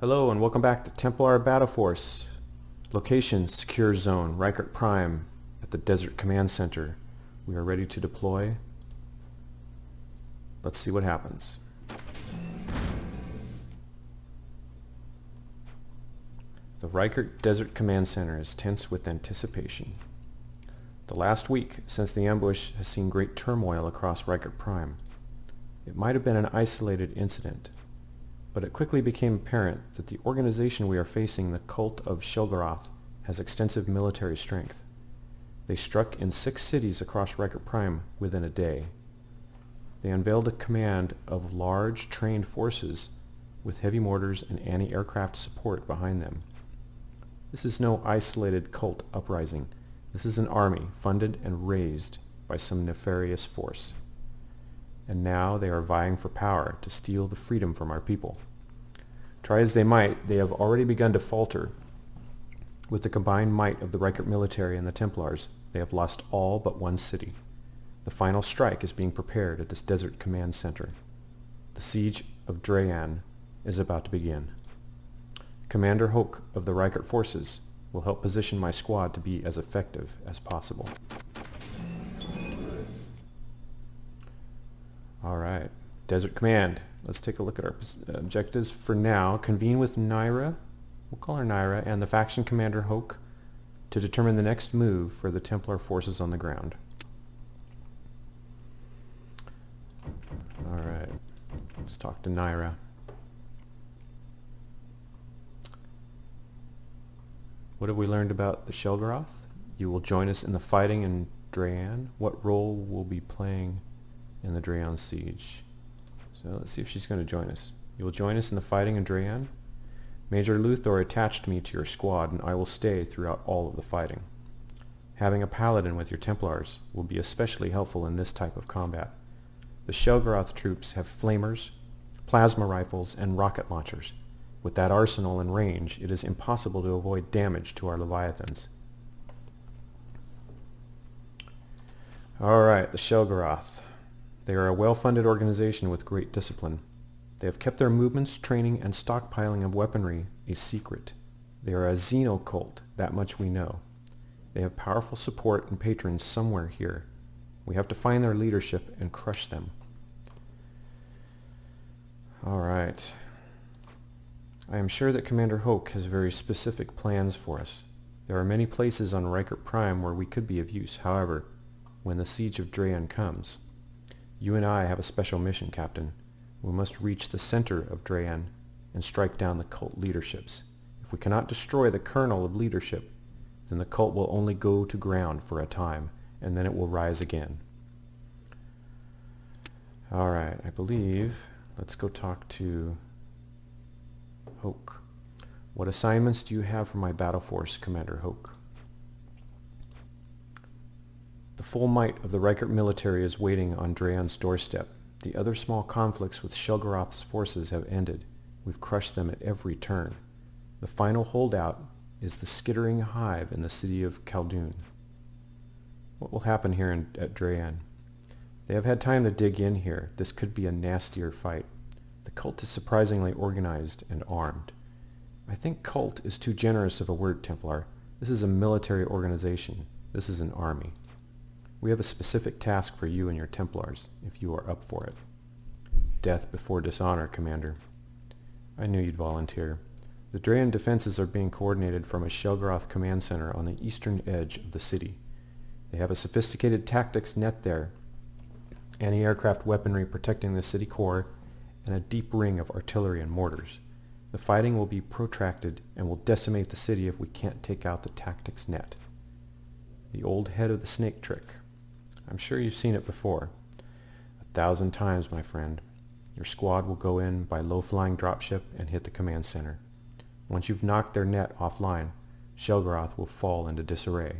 Hello and welcome back to Templar Battleforce. Location, secure zone, Reichert Prime at the Desert Command Center. We are ready to deploy. Let's see what happens. The Reichert Desert Command Center is tense with anticipation. The last week since the ambush has seen great turmoil across Reichert Prime. It might have been an isolated incident, but it quickly became apparent that the organization we are facing, the cult of Shelgaroth, has extensive military strength. They struck in 6 cities across Reichert Prime within a day. They unveiled a command of large trained forces with heavy mortars and anti-aircraft support behind them. This is no isolated cult uprising. This is an army funded and raised by some nefarious force. And now they are vying for power to steal the freedom from our people. Try as they might, they have already begun to falter. With the combined might of the Reichert military and the Templars, they have lost all but one city. The final strike is being prepared at this desert command center. The siege of Drayan is about to begin. Commander Hoke of the Reichert forces will help position my squad to be as effective as possible. Alright, Desert Command. Let's take a look at our objectives for now. Convene with Naira, we'll call her Naira, and the faction commander Hoke to determine the next move for the Templar forces on the ground. Alright, let's talk to Naira. What have we learned about the Shelgaroth? You will join us in the fighting in Drayan. What role will be playing in the Drayan siege? So let's see if she's going to join us. You will join us in the fighting in Drayan. Major Luthor attached me to your squad, and I will stay throughout all of the fighting. Having a paladin with your Templars will be especially helpful in this type of combat. The Shelgaroth troops have flamers, plasma rifles, and rocket launchers. With that arsenal and range, it is impossible to avoid damage to our Leviathans. Alright, the Shelgaroth. They are a well-funded organization with great discipline. They have kept their movements, training, and stockpiling of weaponry a secret. They are a xeno-cult, that much we know. They have powerful support and patrons somewhere here. We have to find their leadership and crush them. Alright. I am sure that Commander Hoke has very specific plans for us. There are many places on Reichert Prime where we could be of use. However, when the siege of Drayan comes, you and I have a special mission, Captain. We must reach the center of Drayan and strike down the cult leaderships. If we cannot destroy the kernel of leadership, then the cult will only go to ground for a time, and then it will rise again. Alright, I believe, let's go talk to Hoke. What assignments do you have for my battle force, Commander Hoke? The full might of the Reichert military is waiting on Drayan's doorstep. The other small conflicts with Shelgaroth's forces have ended. We've crushed them at every turn. The final holdout is the skittering hive in the city of Khaldun. What will happen here at Drayan? They have had time to dig in here. This could be a nastier fight. The cult is surprisingly organized and armed. I think cult is too generous of a word, Templar. This is a military organization. This is an army. We have a specific task for you and your Templars, if you are up for it. Death before dishonor, Commander. I knew you'd volunteer. The Drayan defenses are being coordinated from a Shelgaroth command center on the eastern edge of the city. They have a sophisticated tactics net there, anti-aircraft weaponry protecting the city core, and a deep ring of artillery and mortars. The fighting will be protracted and will decimate the city if we can't take out the tactics net. The old head of the snake trick. I'm sure you've seen it before. 1,000 times, my friend. Your squad will go in by low-flying dropship and hit the command center. Once you've knocked their net offline, Shelgaroth will fall into disarray.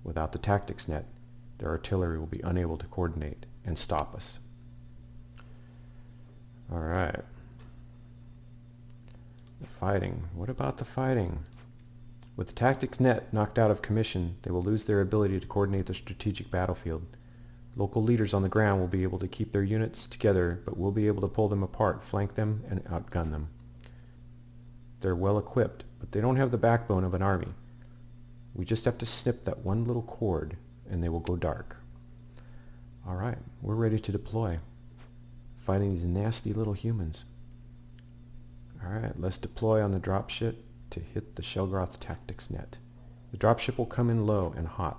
Without the tactics net, their artillery will be unable to coordinate and stop us. Alright. The fighting. What about the fighting? With the tactics net knocked out of commission, they will lose their ability to coordinate the strategic battlefield. Local leaders on the ground will be able to keep their units together, but we'll be able to pull them apart, flank them, and outgun them. They're well equipped, but they don't have the backbone of an army. We just have to snip that one little cord and they will go dark. Alright, we're ready to deploy. Fighting these nasty little humans. Alright, let's deploy on the dropship to hit the Shelgroth tactics net. The dropship will come in low and hot.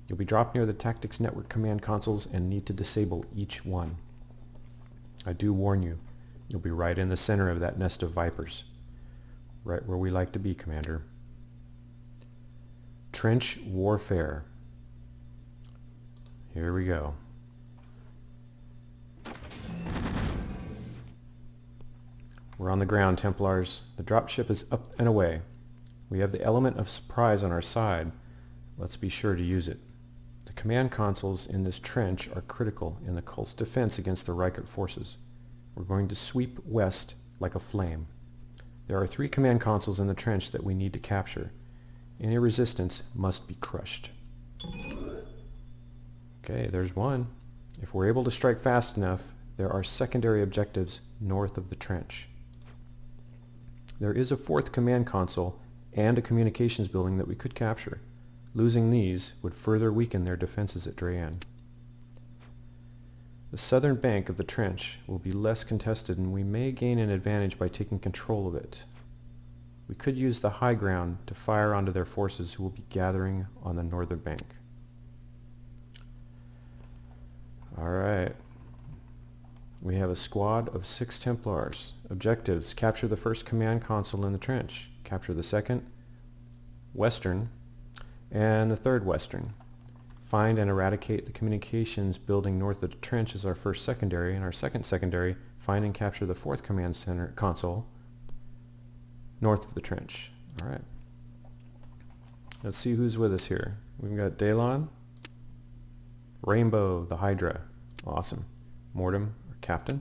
You'll be dropped near the tactics network command consoles and need to disable each one. I do warn you, you'll be right in the center of that nest of vipers. Right where we like to be, Commander. Trench warfare. Here we go. We're on the ground, Templars. The dropship is up and away. We have the element of surprise on our side. Let's be sure to use it. The command consoles in this trench are critical in the cult's defense against the Reichert forces. We're going to sweep west like a flame. There are 3 command consoles in the trench that we need to capture. Any resistance must be crushed. Okay, there's one. If we're able to strike fast enough, there are secondary objectives north of the trench. There is a 4th command console and a communications building that we could capture. Losing these would further weaken their defenses at Drayan. The southern bank of the trench will be less contested and we may gain an advantage by taking control of it. We could use the high ground to fire onto their forces who will be gathering on the northern bank. Alright. We have a squad of 6 Templars. Objectives: capture the first command console in the trench, capture the second, western, and the third western. Find and eradicate the communications building north of the trench as our first secondary, and our second secondary, find and capture the 4th command center console north of the trench. Alright. Let's see who's with us here. We've got Dalon, Rainbow, the Hydra. Awesome. Mortem, our captain.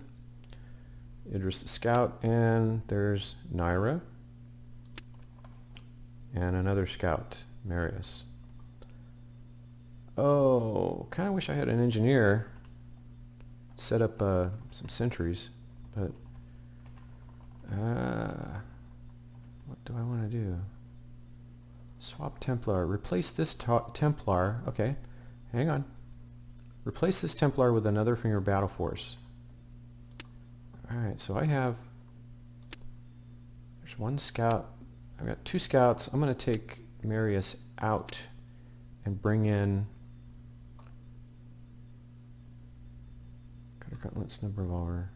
Idris the scout, and there's Naira. And another scout, Marius. Oh, kind of wish I had an engineer set up some sentries, but what do I want to do? Swap Templar. Replace this Templar. Okay, hang on. Replace this Templar with another from your battle force. Alright, so I have... There's 1 scout. I've got 2 scouts. I'm going to take Marius out and bring in... Cutter Gauntlets, Snub Revolver.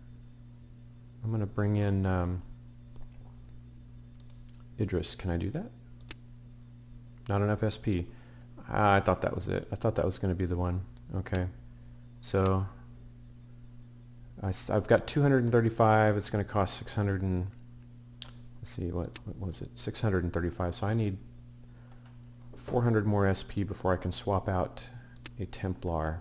I'm going to bring in Idris. Can I do that? Not enough SP. I thought that was it. I thought that was going to be the one. Okay. So I've got 235. It's going to cost 600 and... Let's see, what was it? 635. So I need 400 more SP before I can swap out a Templar.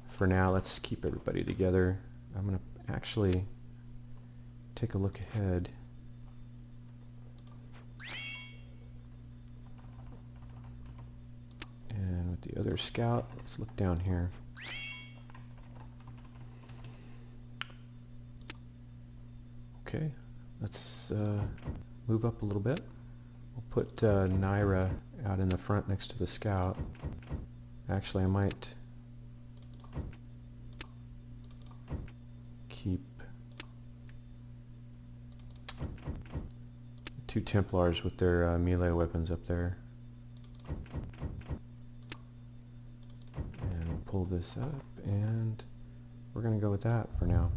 For now, let's keep everybody together. I'm going to actually take a look ahead. And with the other scout, let's look down here. Okay, let's move up a little bit. We'll put Naira out in the front next to the scout. Actually, I might keep 2 Templars with their melee weapons up there. And we'll pull this up, and we're going to go with that for now.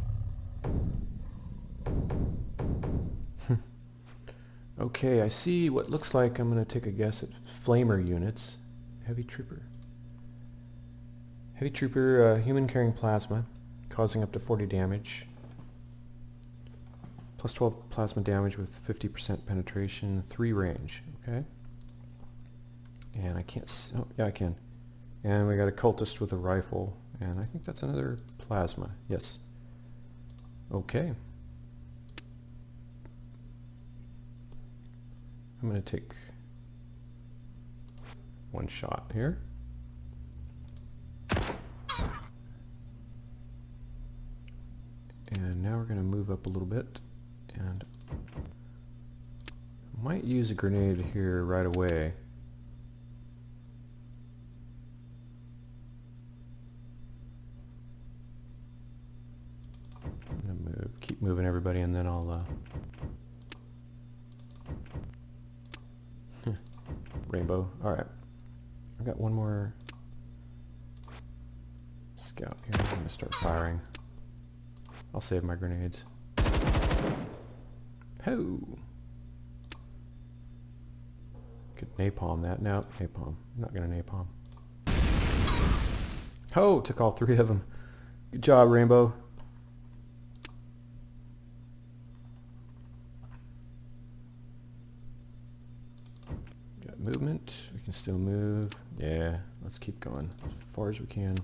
Okay, I see what looks like, I'm going to take a guess at flamer units. Heavy trooper. Heavy trooper, human carrying plasma, causing up to 40 damage. Plus 12 plasma damage with 50% penetration, 3 range. Okay. And I can't, oh yeah I can. And we got a cultist with a rifle, and I think that's another plasma. Yes. Okay. I'm going to take 1 shot here. And now we're going to move up a little bit and Might use a grenade here right away. I'm gonna keep moving everybody, and then I'll rainbow. All right, I've got one more scout here. I'm gonna start firing. I'll save my grenades. Ho! Could napalm that. No, napalm. I'm not gonna napalm. Ho! Took all three of them. Good job, Rainbow. Got movement. We can still move. Yeah, let's keep going as far as we can.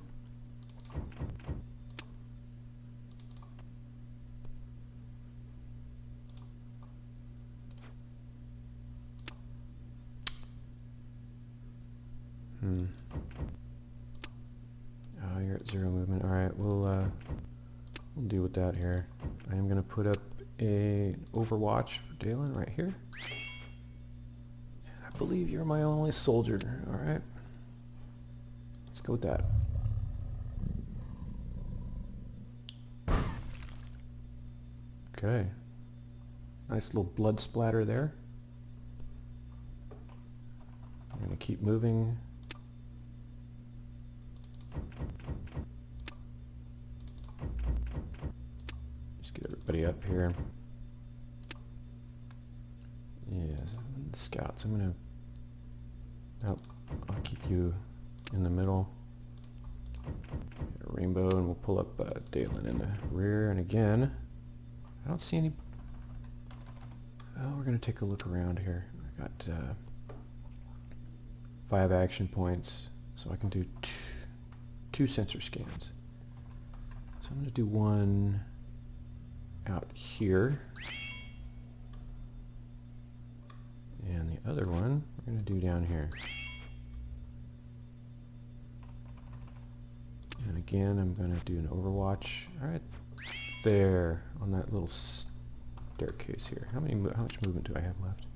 Oh, you're at 0 movement. Alright, we'll deal with that here. I am going to put up an overwatch for Dalen right here. I believe you're my only soldier. Alright. Let's go with that. Okay. Nice little blood splatter there. I'm going to keep moving. Just get everybody up here. Yes, the scouts. I'm going to... Oh, I'll keep you in the middle. Get a rainbow, and we'll pull up Dalen in the rear. And again, I don't see any... Oh, we're going to take a look around here. I got 5 action points, so I can do two sensor scans. So I'm going to do one out here, and the other one we're going to do down here. And again, I'm going to do an overwatch right there on that little staircase here. How much movement do I have left?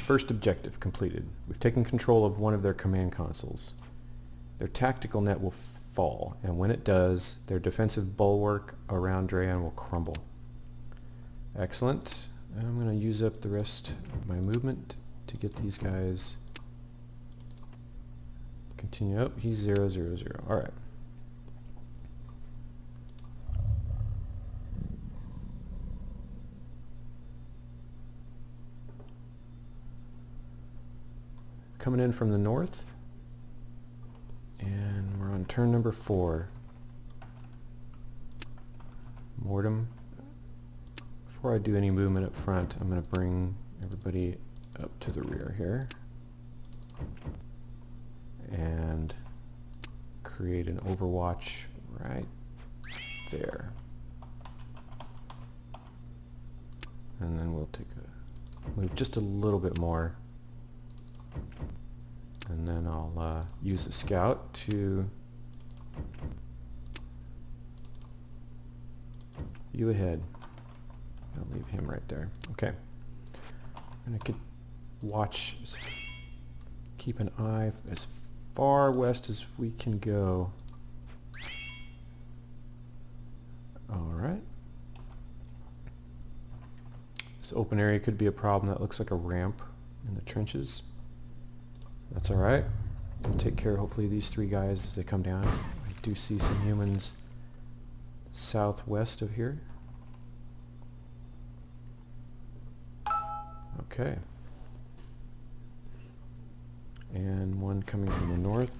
First objective completed. We've taken control of one of their command consoles. Their tactical net will fall, and when it does, their defensive bulwark around Drayan will crumble. Excellent. I'm going to use up the rest of my movement to get these guys. Continue up. He's 0, 0, 0. All right. Coming in from the north, and we're on turn number 4. Mortem. Before I do any movement up front, I'm going to bring everybody up to the rear here and create an overwatch right there. And then we'll take a move just a little bit more. And then I'll use the scout to you ahead. I'll leave him right there. Okay. And I could watch, keep an eye as far west as we can go. All right. This open area could be a problem. That looks like a ramp in the trenches. That's all right. I'll take care of hopefully these 3 guys as they come down. I do see some humans southwest of here. Okay. And one coming from the north.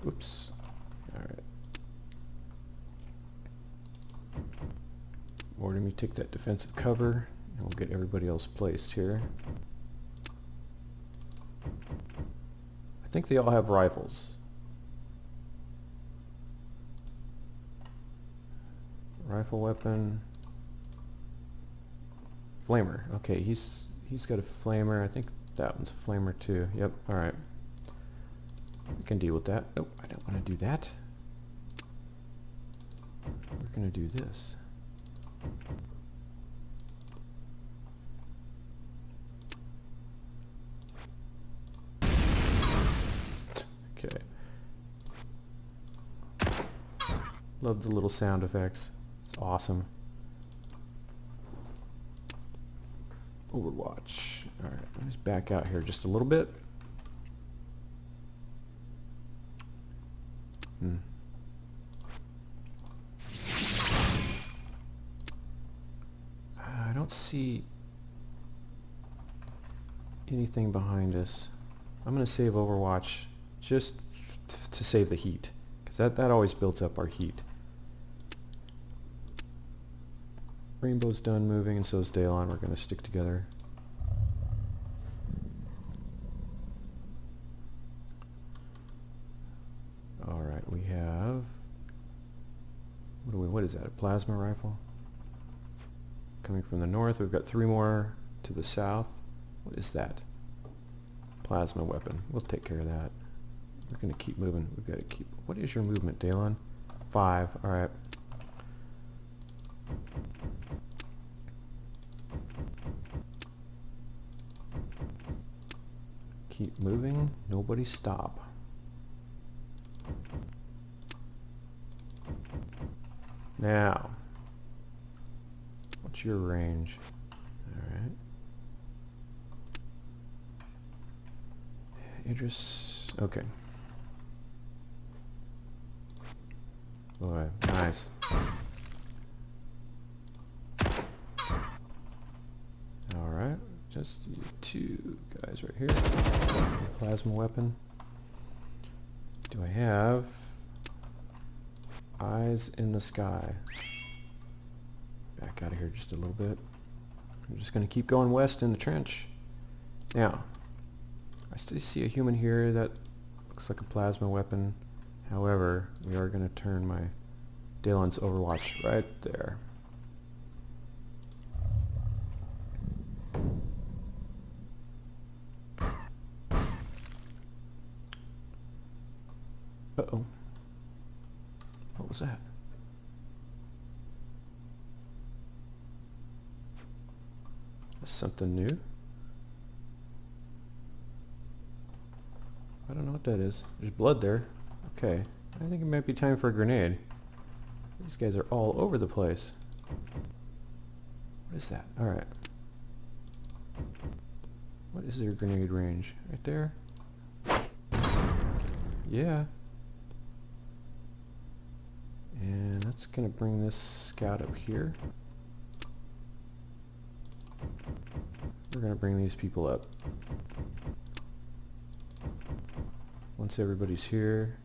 Oops. All right. Mortem, you take that defensive cover, and we'll get everybody else placed here. I think they all have rifles. Rifle weapon. Flamer. Okay, he's got a flamer. I think that one's a flamer too. Yep, alright. We can deal with that. Nope, I don't want to do that. We're going to do this. Okay. Love the little sound effects. It's awesome. Overwatch. Alright, let's back out here just a little bit. I don't see anything behind us. I'm going to save Overwatch just to save the heat, because that always builds up our heat. Rainbow's done moving, and so is Daylon. We're going to stick together. Alright, we have... What is that, a plasma rifle? Coming from the north, we've got 3 more to the south. What is that? Plasma weapon. We'll take care of that. We're going to keep moving. We've got to keep... What is your movement, Daylon? 5. Alright. Keep moving. Nobody stop. Now, what's your range? Alright. Idris, okay. Boy, nice. Alright, just you 2 guys right here. Plasma weapon. Do I have eyes in the sky? Back out of here just a little bit. I'm just going to keep going west in the trench. Now, I still see a human here that looks like a plasma weapon. However, we are going to turn my Daylon's Overwatch right there. Uh-oh. What was that? That's something new. I don't know what that is. There's blood there. Okay. I think it might be time for a grenade. These guys are all over the place. What is that? Alright. What is their grenade range? Right there? Yeah. And that's going to bring this scout up here. We're going to bring these people up. Once everybody's here.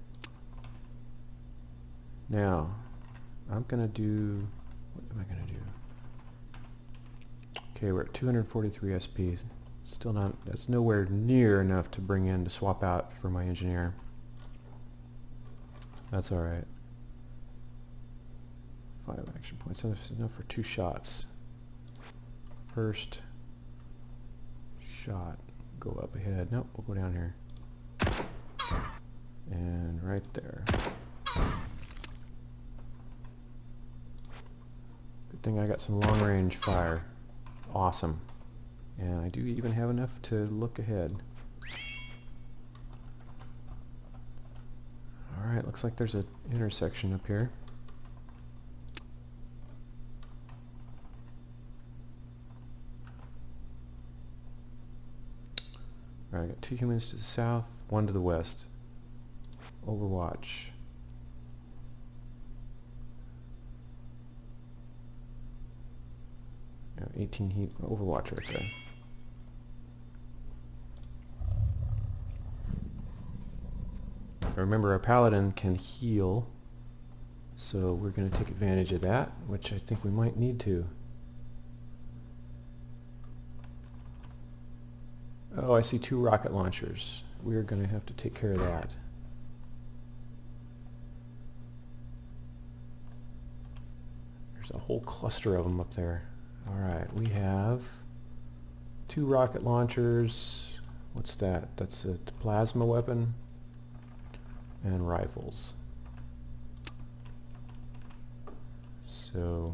Now, I'm going to do... What am I going to do? Okay, we're at 243 SPs. Still not... That's nowhere near enough to bring in to swap out for my engineer. That's alright. 5 action points. That's enough for 2 shots. First shot. Go up ahead. Nope, we'll go down here. And right there. Good thing I got some long range fire. Awesome. And I do even have enough to look ahead. Alright, looks like there's an intersection up here. Alright, I got 2 humans to the south, 1 to the west. Overwatch. Yeah, 18 heat. Overwatch right there. Remember, our paladin can heal, so we're going to take advantage of that, which I think we might need to. Oh, I see 2 rocket launchers. We're going to have to take care of that. There's a whole cluster of them up there. Alright, we have 2 rocket launchers. What's that? That's a plasma weapon. And rifles. So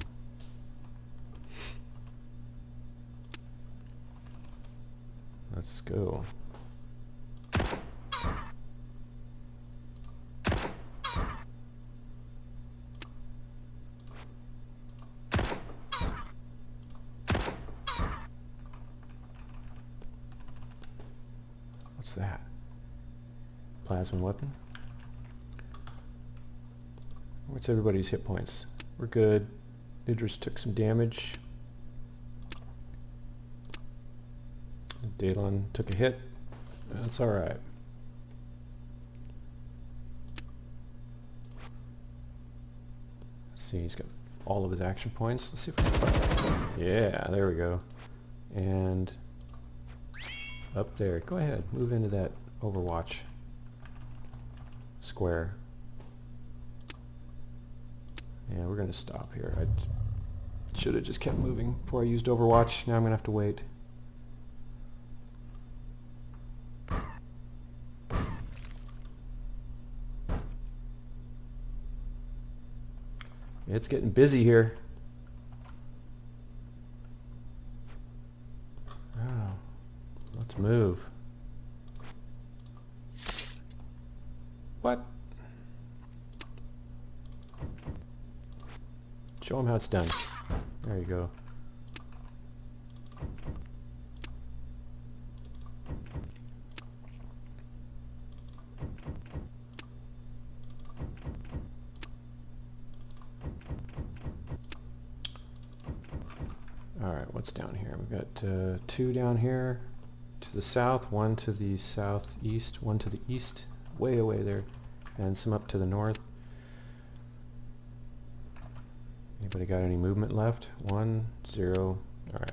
let's go. What's that? Plasma weapon? What's everybody's hit points? We're good. Idris took some damage. Dalon took a hit. That's alright. Let's see, he's got all of his action points. Let's see if we can find. Yeah, there we go. And up there. Go ahead, move into that Overwatch square. Yeah, we're gonna stop here. I should have just kept moving before I used Overwatch. Now I'm gonna have to wait. It's getting busy here. Oh, let's move. What? Show them how it's done. There you go. Alright, what's down here? We've got 2 down here to the south, 1 to the southeast, 1 to the east, way away there, and some up to the north. Anybody got any movement left? 1, 0. Alright.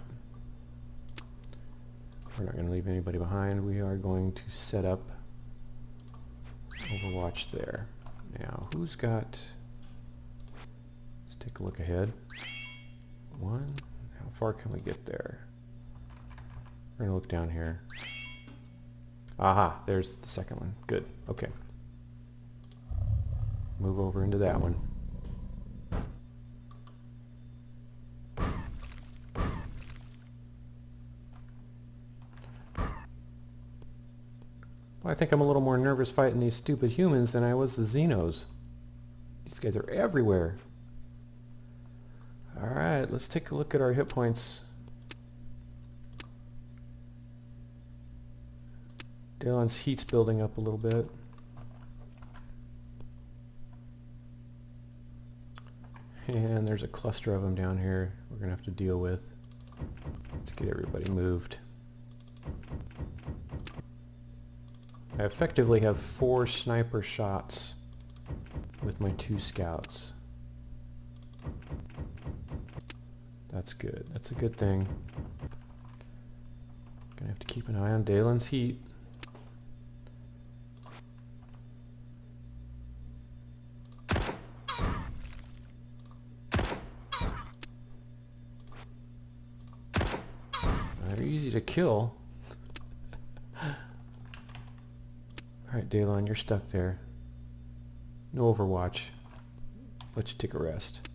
We're not going to leave anybody behind. We are going to set up Overwatch there. Now, who's got... Let's take a look ahead. 1. How far can we get there? We're going to look down here. Aha, there's the second one. Good. Okay. Move over into that one. Well, I think I'm a little more nervous fighting these stupid humans than I was the Xenos. These guys are everywhere. Alright, let's take a look at our hit points. Dylan's heat's building up a little bit. And there's a cluster of them down here we're going to have to deal with. Let's get everybody moved. I effectively have 4 sniper shots with my 2 scouts. That's good. That's a good thing. Gonna have to keep an eye on Dalen's heat. They're easy to kill. Alright, Dalon, you're stuck there. No Overwatch. Let you take a rest.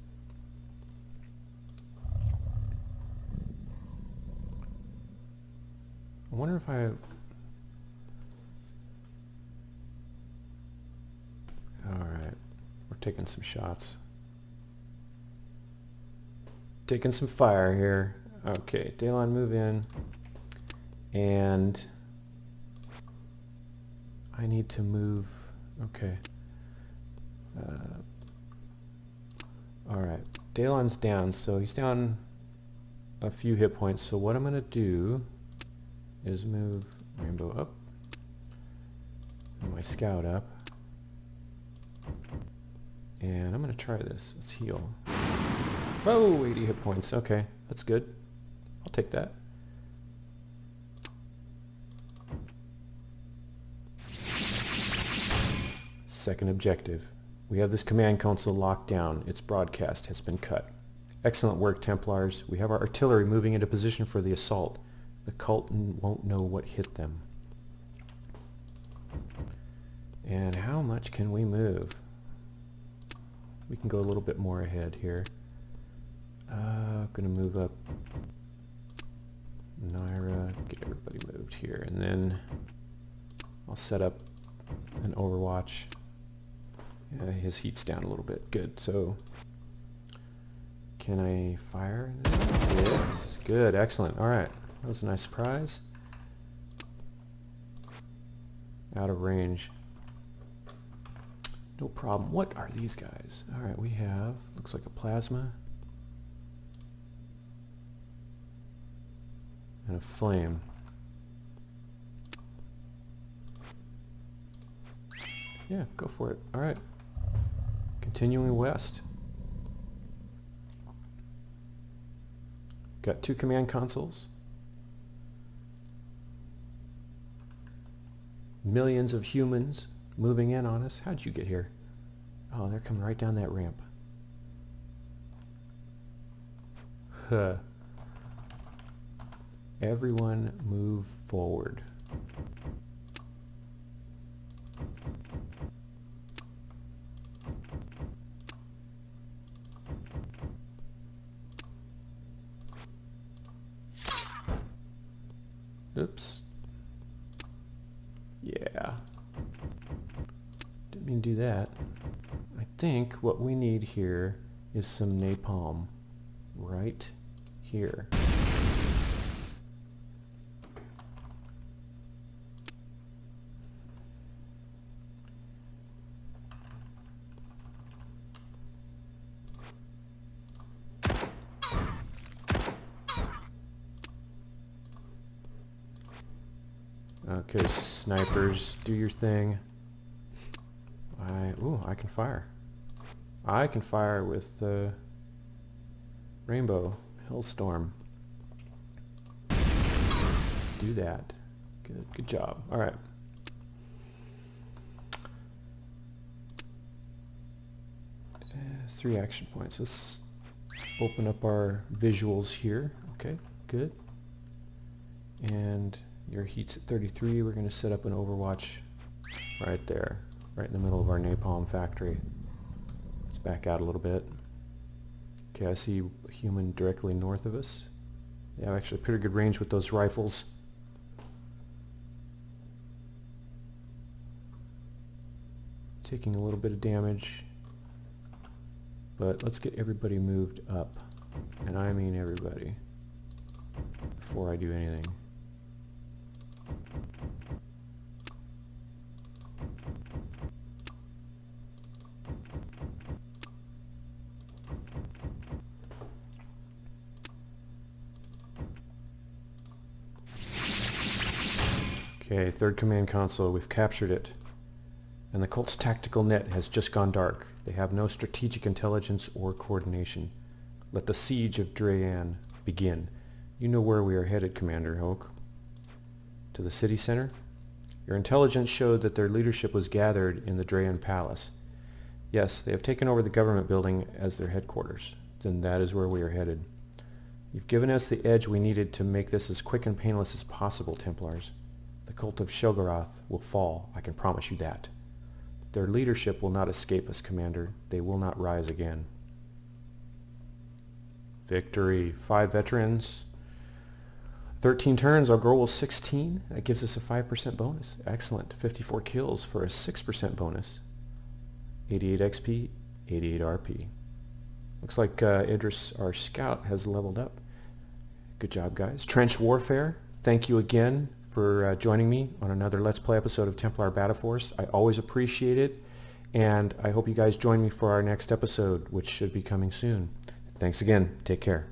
I wonder if I... Alright, we're taking some shots. Taking some fire here. Okay, Dalon, move in. And I need to move... Okay. Alright, Dalon's down, so he's down a few hit points. So what I'm going to do is move Rainbow up, and my scout up, and I'm going to try this. Let's heal. Whoa, 80 hit points. Okay, that's good. I'll take that. Second objective. We have this command console locked down. Its broadcast has been cut. Excellent work, Templars. We have our artillery moving into position for the assault. The cult won't know what hit them. And how much can we move? We can go a little bit more ahead here. I'm going to move up Naira, get everybody moved here, and then I'll set up an overwatch. Yeah, his heat's down a little bit. Good. So can I fire? Yes. Good. Excellent. All right. That was a nice surprise. Out of range. No problem. What are these guys? All right. We have, looks like a plasma and a flame. Yeah, go for it. All right. Continuing west. Got 2 command consoles. Millions of humans moving in on us. How'd you get here? Oh, they're coming right down that ramp. Huh. Everyone move forward. Oops. Yeah. Didn't mean to do that. I think what we need here is some napalm. Right here. Okay, snipers, do your thing. I can fire. I can fire with Rainbow Hellstorm. Do that. Good job. All right. Three action points. Let's open up our visuals here. Okay, good. And your heat's at 33. We're going to set up an overwatch right there, right in the middle of our napalm factory. Let's back out a little bit. Okay, I see a human directly north of us. They have actually pretty good range with those rifles. Taking a little bit of damage. But let's get everybody moved up. And I mean everybody. Before I do anything. Okay, third command console, we've captured it. And the cult's tactical net has just gone dark. They have no strategic intelligence or coordination. Let the siege of Drayan begin. You know where we are headed, Commander Hoke. To the city center? Your intelligence showed that their leadership was gathered in the Drayan Palace. Yes, they have taken over the government building as their headquarters. Then that is where we are headed. You've given us the edge we needed to make this as quick and painless as possible, Templars. The cult of Shoggorath will fall, I can promise you that. Their leadership will not escape us, Commander. They will not rise again. Victory. 5 veterans. 13 turns. Our goal was 16. That gives us a 5% bonus. Excellent. 54 kills for a 6% bonus. 88 XP, 88 RP. Looks like Idris, our scout, has leveled up. Good job, guys. Trench Warfare. Thank you again for joining me on another Let's Play episode of Templar Battleforce. I always appreciate it, and I hope you guys join me for our next episode, which should be coming soon. Thanks again. Take care.